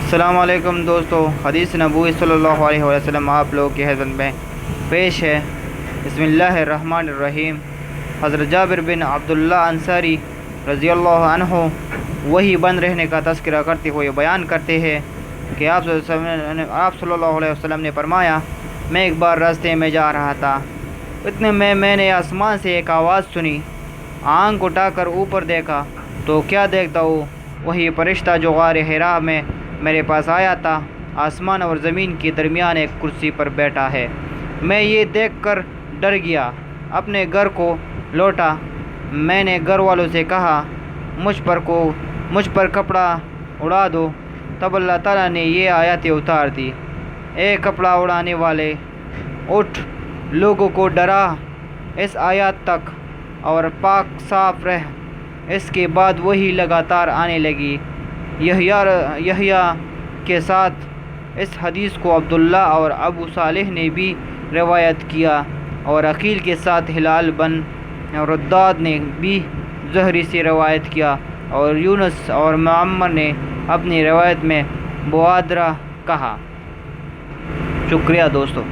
السلام علیکم دوستو، حدیث نبوی صلی اللہ علیہ وسلم آپ لوگوں کی خدمت میں پیش ہے۔ بسم اللہ الرحمن الرحیم۔ حضرت جابر بن عبداللہ انصاری رضی اللہ عنہ وہی بند رہنے کا تذکرہ کرتے ہوئے بیان کرتے ہیں کہ آپ صلی اللہ علیہ وسلم نے فرمایا، میں ایک بار راستے میں جا رہا تھا، اتنے میں نے آسمان سے ایک آواز سنی، آنکھ اٹھا کر اوپر دیکھا تو کیا دیکھتا ہوں، وہی فرشتہ جو غار حرا میں میرے پاس آیا تھا، آسمان اور زمین کے درمیان ایک کرسی پر بیٹھا ہے۔ میں یہ دیکھ کر ڈر گیا، اپنے گھر کو لوٹا۔ میں نے گھر والوں سے کہا، مجھ پر کپڑا اڑا دو۔ تب اللہ تعالیٰ نے یہ آیتیں اتار دی، اے کپڑا اڑانے والے، اٹھ، لوگوں کو ڈرا اس آیات تک اور پاک صاف رہ۔ اس کے بعد وہی لگاتار آنے لگی۔ یحییٰ کے ساتھ اس حدیث کو عبداللہ اور ابو صالح نے بھی روایت کیا، اور عقیل کے ساتھ ہلال بن رداد نے بھی زہری سے روایت کیا، اور یونس اور معمر نے اپنی روایت میں بوادرہ کہا۔ شکریہ دوستو۔